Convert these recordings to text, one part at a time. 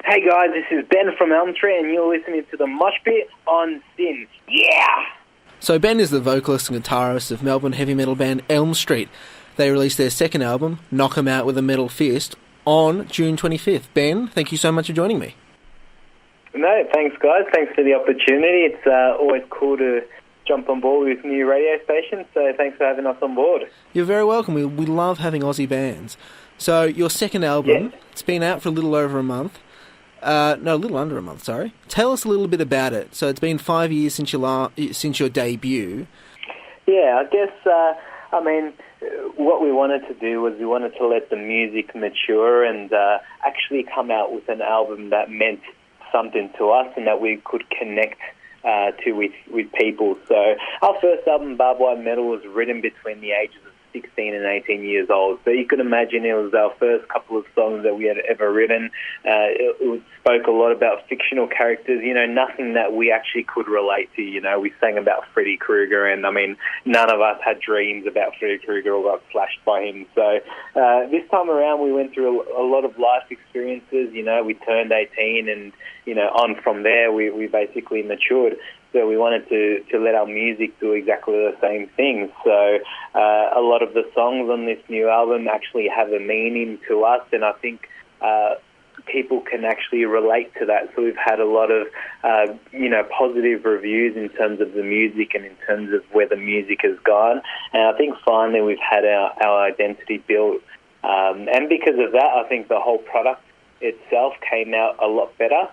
Hey guys, this is Ben from Elm Street and you're listening to the Moshpit on Sin. Yeah! So Ben is the vocalist and guitarist of Melbourne heavy metal band Elm Street. They released their second album, Knock 'Em Out with a Metal Fist, on June 25th. Ben, thank you so much for joining me. No, thanks guys. Thanks for the opportunity. It's always cool to jump on board with new radio stations, so thanks for having us on board. You're very welcome. We love having Aussie bands. So your second album, It's been out for a little over a month. A little under a month, sorry. Tell us a little bit about it. So it's been 5 years since your debut. Yeah, I guess, what we wanted to do was we wanted to let the music mature and actually come out with an album that meant something to us and that we could connect to with people. So our first album, Barbed Wire Metal, was written between the ages of 16 and 18 years old. So you can imagine it was our first couple of songs that we had ever written. It spoke a lot about fictional characters, nothing that we actually could relate to. We sang about Freddy Krueger, and none of us had dreams about Freddy Krueger or got slashed by him. So this time around we went through a lot of life experiences. We turned 18 and, on from there we basically matured. So we wanted to let our music do exactly the same thing. So a lot of the songs on this new album actually have a meaning to us, and I think people can actually relate to that. So we've had a lot of, positive reviews in terms of the music and in terms of where the music has gone. And I think finally we've had our identity built. And because of that, I think the whole product itself came out a lot better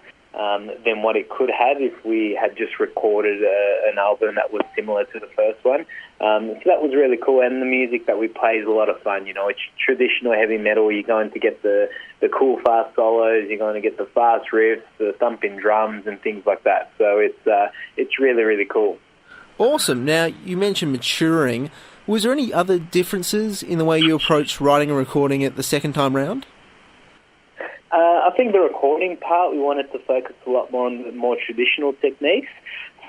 than what it could have if we had just recorded an album that was similar to the first one. So that was really cool, and the music that we play is a lot of fun. It's traditional heavy metal. You're going to get the cool fast solos, you're going to get the fast riffs, the thumping drums and things like that. So it's really, really cool. Awesome. Now, you mentioned maturing. Was there any other differences in the way you approached writing and recording it the second time round? I think the recording part, we wanted to focus a lot more on the more traditional techniques.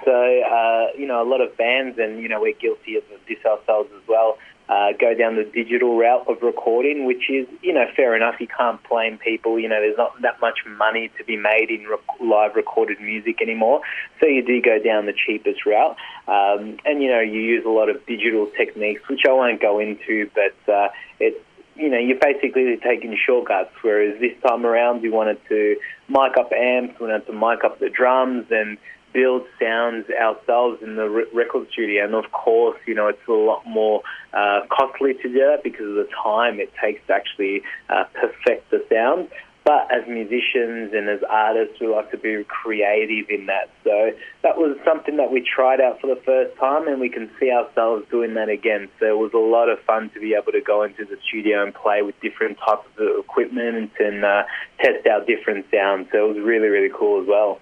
So, a lot of bands, and, we're guilty of this ourselves as well, go down the digital route of recording, which is, fair enough. You can't blame people. There's not that much money to be made in live recorded music anymore. So you do go down the cheapest route. And, you use a lot of digital techniques, which I won't go into, but it's, you're basically taking shortcuts, whereas this time around we wanted to mic up amps, we wanted to mic up the drums and build sounds ourselves in the record studio. And of course, it's a lot more costly to do that because of the time it takes to actually perfect the sound. But as musicians and as artists, we like to be creative in that. So that was something that we tried out for the first time, and we can see ourselves doing that again. So it was a lot of fun to be able to go into the studio and play with different types of equipment and test out different sounds. So it was really, really cool as well.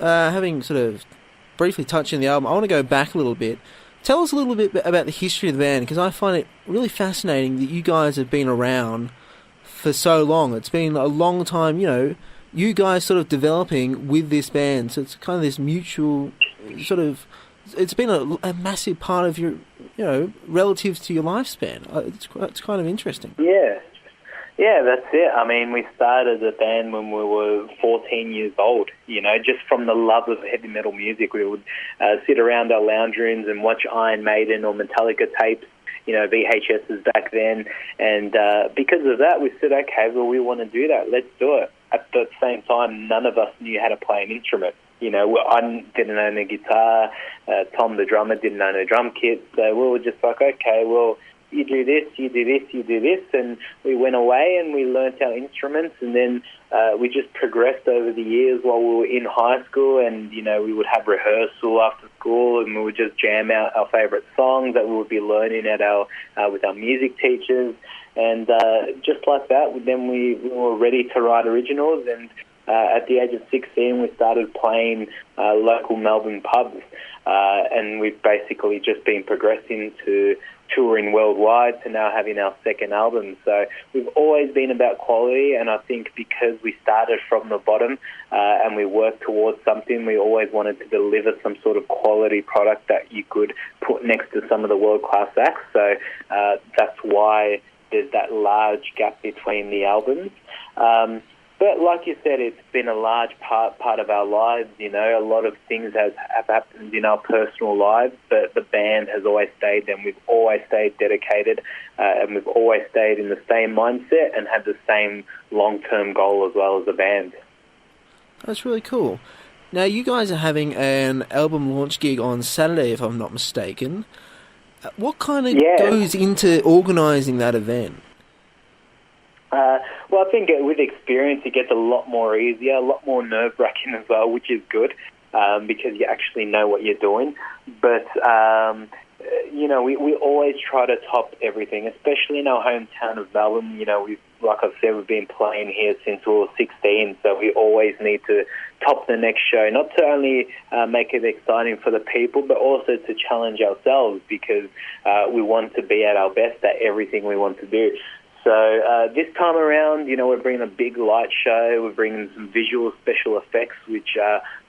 Having sort of briefly touched on the album, I want to go back a little bit. Tell us a little bit about the history of the band, because I find it really fascinating that you guys have been around for so long. It's been a long time, you guys sort of developing with this band. So it's kind of this mutual sort of, it's been a massive part of your, relative to your lifespan. It's kind of interesting. Yeah, that's it. We started the band when we were 14 years old, just from the love of heavy metal music. We would sit around our lounge rooms and watch Iron Maiden or Metallica tapes, VHSs back then. And because of that, we said, okay, well, we want to do that. Let's do it. At the same time, none of us knew how to play an instrument. I didn't own a guitar. Tom, the drummer, didn't own a drum kit. So we were just like, okay, well, you do this, you do this, you do this. And we went away and we learnt our instruments, and then we just progressed over the years while we were in high school, and, we would have rehearsal after school, and we would just jam out our favourite songs that we would be learning at with our music teachers. And just like that, then we were ready to write originals, and at the age of 16 we started playing local Melbourne pubs, and we've basically just been progressing to touring worldwide to now having our second album. So we've always been about quality, and I think because we started from the bottom and we worked towards something, we always wanted to deliver some sort of quality product that you could put next to some of the world-class acts. So that's why there's that large gap between the albums. But like you said, it's been a large part of our lives. You know, a lot of things have happened in our personal lives, but the band has always stayed, and we've always stayed dedicated, and we've always stayed in the same mindset and had the same long-term goal as well as the band. That's really cool. Now, you guys are having an album launch gig on Saturday, if I'm not mistaken. What kind of goes into organising that event? Well, I think with experience it gets a lot more easier, a lot more nerve-wracking as well, which is good because you actually know what you're doing. But, you know, we always try to top everything, especially in our hometown of Melbourne. You know, like I've said, we've been playing here since we were 16, so we always need to top the next show, not to only make it exciting for the people, but also to challenge ourselves because we want to be at our best at everything we want to do. So this time around, you know, we're bringing a big light show. We're bringing some visual special effects, which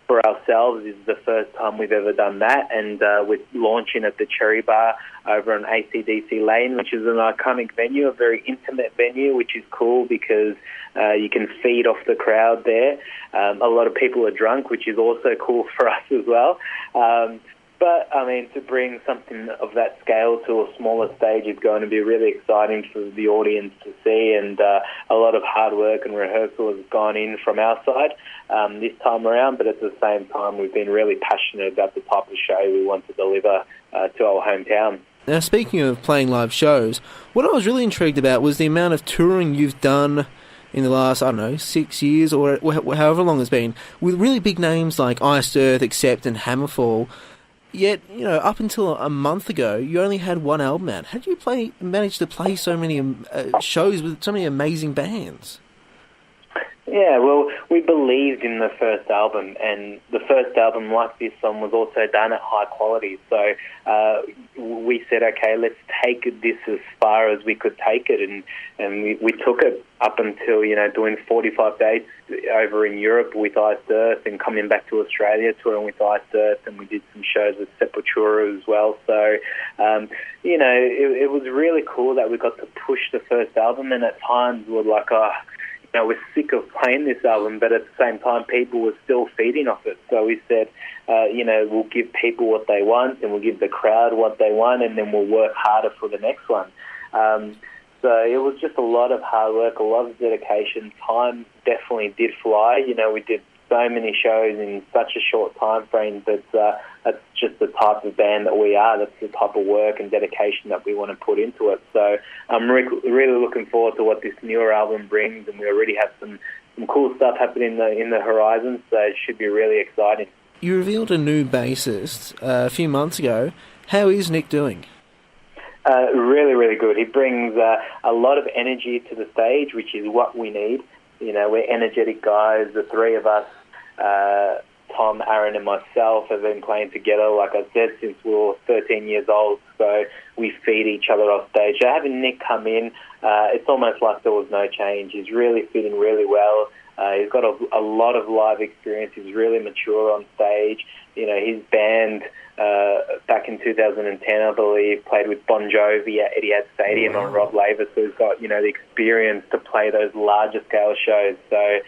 for ourselves is the first time we've ever done that. And we're launching at the Cherry Bar over on AC/DC Lane, which is an iconic venue, a very intimate venue, which is cool because you can feed off the crowd there. A lot of people are drunk, which is also cool for us as well. But, I mean, to bring something of that scale to a smaller stage is going to be really exciting for the audience to see, and a lot of hard work and rehearsal has gone in from our side this time around, but at the same time we've been really passionate about the type of show we want to deliver to our hometown. Now, speaking of playing live shows, what I was really intrigued about was the amount of touring you've done in the last, I don't know, 6 years or however long it's been, with really big names like Iced Earth, Accept and Hammerfall. Yet, you know, up until a month ago, you only had one album out. How did you manage to play so many shows with so many amazing bands? Yeah, well, we believed in the first album, and the first album, like this one, was also done at high quality. So we said, okay, let's take this as far as we could take it, and we took it up until, you know, doing 45 days over in Europe with Iced Earth and coming back to Australia touring with Iced Earth, and we did some shows with Sepultura as well. So, you know, it was really cool that we got to push the first album, and at times we were like, you know, we're sick of playing this album, but at the same time, people were still feeding off it. So we said, you know, we'll give people what they want, and we'll give the crowd what they want, and then we'll work harder for the next one. So it was just a lot of hard work, a lot of dedication. Time definitely did fly. You know, we did so many shows in such a short time frame, but that's just the type of band that we are. That's the type of work and dedication that we want to put into it. So I'm really looking forward to what this newer album brings, and we already have some cool stuff happening in the horizon, so it should be really exciting. You revealed a new bassist a few months ago. How is Nick doing? Really, really good. He brings a lot of energy to the stage, which is what we need. You know, we're energetic guys. The three of us, Tom, Aaron and myself, have been playing together, like I said, since we were 13 years old. So we feed each other off stage. So having Nick come in, it's almost like there was no change. He's really fitting really well. He's got a lot of live experience. He's really mature on stage. You know, his band back in 2010, I believe, played with Bon Jovi at Etihad Stadium on Rod Laver. So he's got, you know, the experience to play those larger scale shows. So,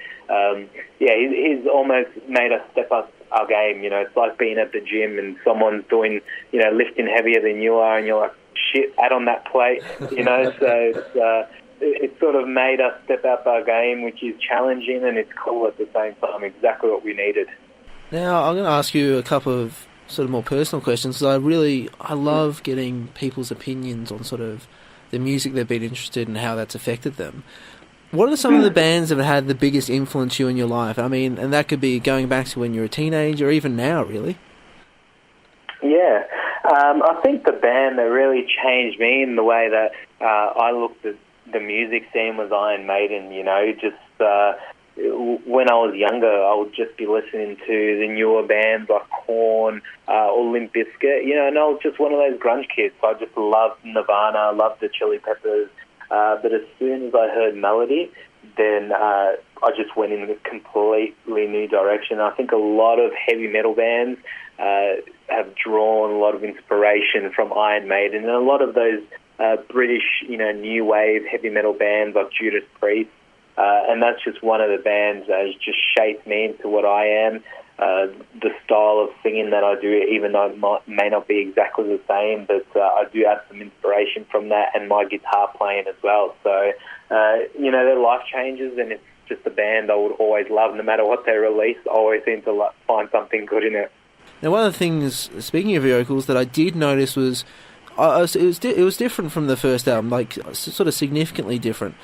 yeah, he's almost made us step up our game. You know, it's like being at the gym and someone's doing, you know, lifting heavier than you are, and you're like, shit, add on that plate, you know. So it's sort of made us step up our game, which is challenging and it's cool at the same time. Exactly what we needed. Now, I'm going to ask you a couple of sort of more personal questions, because I love getting people's opinions on sort of the music they've been interested in and how that's affected them. What are some of the bands that have had the biggest influence you in your life? I mean, and that could be going back to when you were a teenager or even now, really. Yeah. I think the band that really changed me in the way that I looked at the music scene was Iron Maiden. You know, just when I was younger, I would just be listening to the newer bands like Korn or Limp Bizkit, you know, and I was just one of those grunge kids. I just loved Nirvana, loved the Chili Peppers, but as soon as I heard Melody, then I just went in a completely new direction. I think a lot of heavy metal bands have drawn a lot of inspiration from Iron Maiden, and a lot of those British, you know, new wave heavy metal bands like Judas Priest, And that's just one of the bands that has just shaped me into what I am. The style of singing that I do, even though it may not be exactly the same, but I do have some inspiration from that, and my guitar playing as well. So, they're life changes, and it's just a band I would always love. No matter what they release, I always seem to find something good in it. Now, one of the things, speaking of your vocals, that I did notice was it was different from the first album, like sort of significantly different.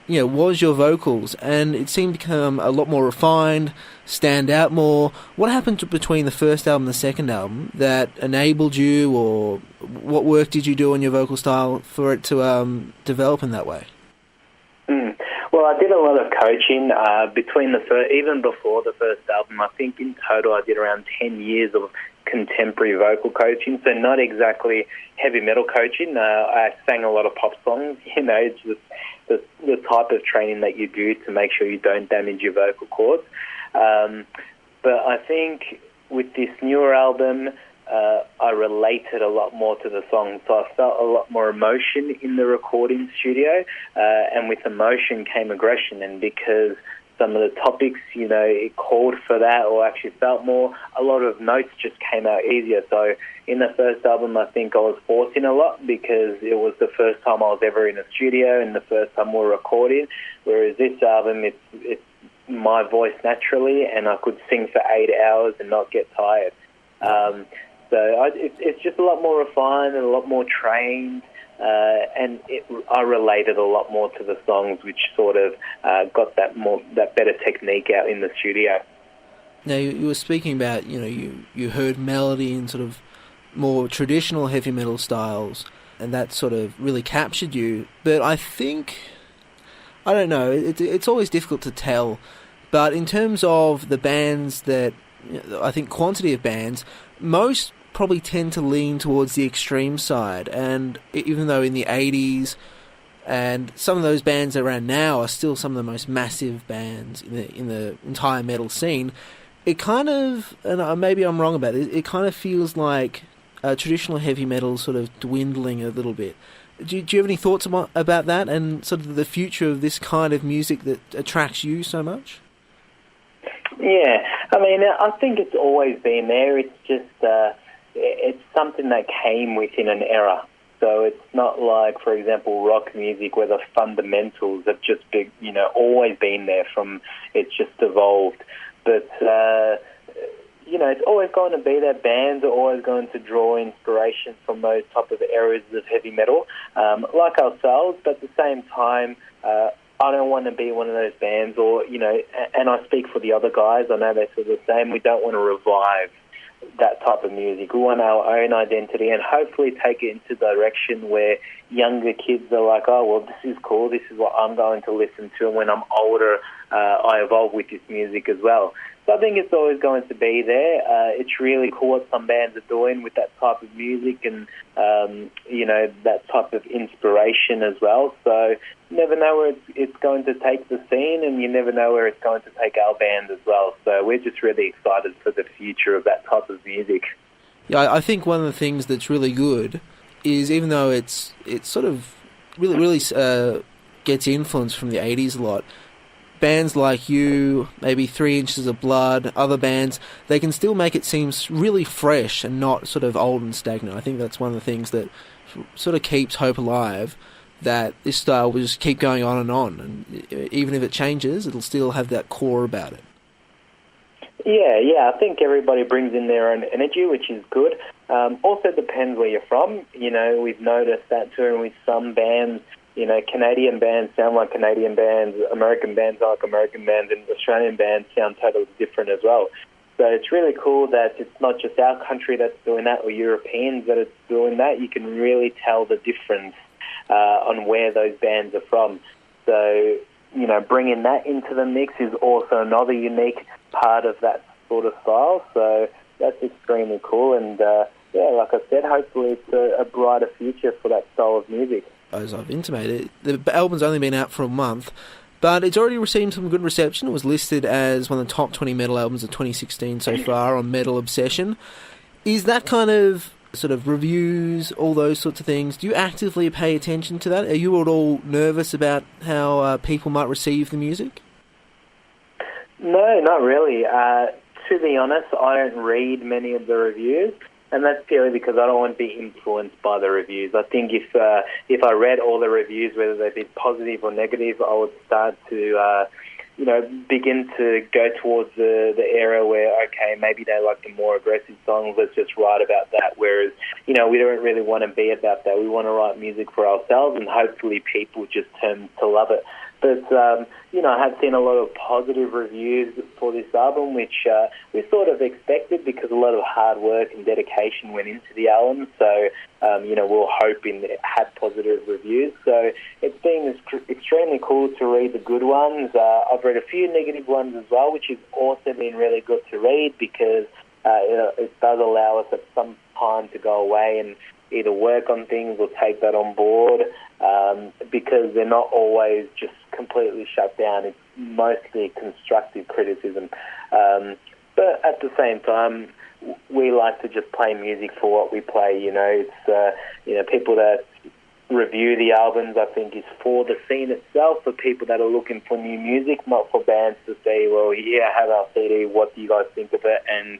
Was your vocals, and it seemed to become a lot more refined, stand out more. What happened between the first album and the second album that enabled you, or what work did you do on your vocal style for it to develop in that way? Well, I did a lot of coaching between even before the first album. I think in total I did around 10 years of contemporary vocal coaching, so not exactly heavy metal coaching. I sang a lot of pop songs. It's just the type of training that you do to make sure you don't damage your vocal cords. But I think with this newer album, I related a lot more to the song, so I felt a lot more emotion in the recording studio, and with emotion came aggression, and because some of the topics, it called for that, or actually felt more, a lot of notes just came out easier. So in the first album, I think I was forcing a lot because it was the first time I was ever in a studio and the first time we were recording, whereas this album, it's my voice naturally, and I could sing for 8 hours and not get tired. It's just a lot more refined and a lot more trained, and I related a lot more to the songs, which sort of got that better technique out in the studio. Now, you were speaking about, you heard melody in sort of more traditional heavy metal styles, and that sort of really captured you. But I think, I don't know, it's always difficult to tell, but in terms of the bands that, I think quantity of bands, most probably tend to lean towards the extreme side, and even though in the 80s and some of those bands around now are still some of the most massive bands in the entire metal scene, it kind of, and maybe I'm wrong about it, it kind of feels like traditional heavy metal sort of dwindling a little bit. Do you have any thoughts about that and sort of the future of this kind of music that attracts you so much? Yeah, I think it's always been there. It's just it's something that came within an era. So it's not like, for example, rock music where the fundamentals have just been, always been there from, it's just evolved. But, it's always going to be there. Bands are always going to draw inspiration from those type of areas of heavy metal, like ourselves, but at the same time, I don't want to be one of those bands, or, and I speak for the other guys, I know they're sort of the same, we don't want to revive that type of music. We want our own identity and hopefully take it into a direction where younger kids are like, oh, well, this is cool, this is what I'm going to listen to, and when I'm older, I evolve with this music as well. So I think it's always going to be there. It's really cool what some bands are doing with that type of music and, that type of inspiration as well. So you never know where it's going to take the scene, and you never know where it's going to take our band as well. So we're just really excited for the future of that type of music. Yeah, I think one of the things that's really good is, even though it's sort of really gets influence from the 80s a lot, bands like you, maybe 3 Inches of Blood, other bands, they can still make it seem really fresh and not sort of old and stagnant. I think that's one of the things that sort of keeps hope alive, that this style will just keep going on, and even if it changes, it'll still have that core about it. Yeah, I think everybody brings in their own energy, which is good. Also depends where you're from. We've noticed that too with some bands. Canadian bands sound like Canadian bands, American bands sound like American bands, and Australian bands sound totally different as well. So it's really cool that it's not just our country that's doing that, or Europeans that are doing that. You can really tell the difference on where those bands are from. So, bringing that into the mix is also another unique part of that sort of style. So that's extremely cool. And, like I said, hopefully it's a brighter future for that style of music. As I've intimated, the album's only been out for a month, but it's already received some good reception. It was listed as one of the top 20 metal albums of 2016 so far on Metal Obsession. Is that kind of sort of reviews, all those sorts of things. Do you actively pay attention to that? Are you at all nervous about how people might receive the music? No, not really. To be honest, I don't read many of the reviews, and that's purely because I don't want to be influenced by the reviews. I think if I read all the reviews, whether they be positive or negative, I would start to begin to go towards the area where, okay, maybe they like the more aggressive songs, let's just write about that. Whereas, we don't really want to be about that. We want to write music for ourselves, and hopefully people just turn to love it. But, I have seen a lot of positive reviews for this album, which we sort of expected because a lot of hard work and dedication went into the album. So, we're hoping that it had positive reviews. So it's been extremely cool to read the good ones. I've read a few negative ones as well, which has also been really good to read because it does allow us at some time to go away and either work on things or take that on board because they're not always just completely shut down. It's mostly constructive criticism. But at the same time, we like to just play music for what we play. It's people that review the albums, I think, is for the scene itself, for people that are looking for new music, not for bands to say, well, yeah, I have our CD, what do you guys think of it? And,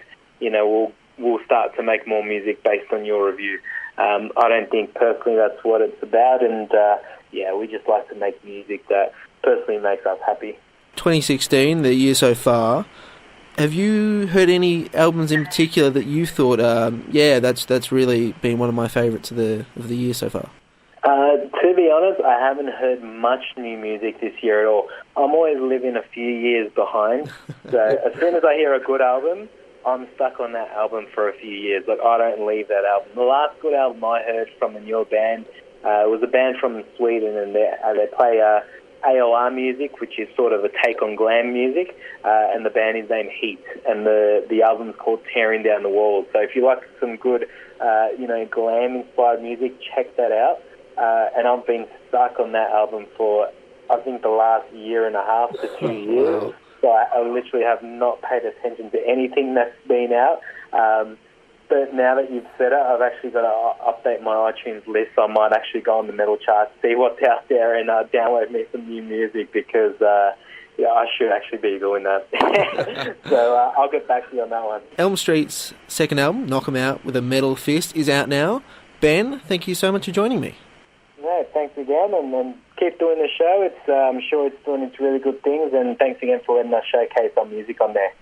we'll start to make more music based on your review. I don't think personally that's what it's about, and we just like to make music that personally makes us happy. 2016, the year so far. Have you heard any albums in particular that you thought, that's really been one of my favourites of the year so far? To be honest, I haven't heard much new music this year at all. I'm always living a few years behind. So as soon as I hear a good album, I'm stuck on that album for a few years. Like, I don't leave that album. The last good album I heard from a newer band was a band from Sweden, and they play AOR music, which is sort of a take on glam music, and the band is named Heat, and the album's called Tearing Down the Walls. So if you like some good, glam-inspired music, check that out. And I've been stuck on that album for, I think, the last year and a half to 2 years. Wow. So I literally have not paid attention to anything that's been out. But now that you've said it, I've actually got to update my iTunes list. I might actually go on the metal charts, see what's out there, and download me some new music because, I should actually be doing that. So I'll get back to you on that one. Elm Street's second album, Knock 'Em Out with a Metal Fist, is out now. Ben, thank you so much for joining me. No, thanks again, and keep doing the show. I'm sure it's doing its really good things, and thanks again for letting us showcase our music on there.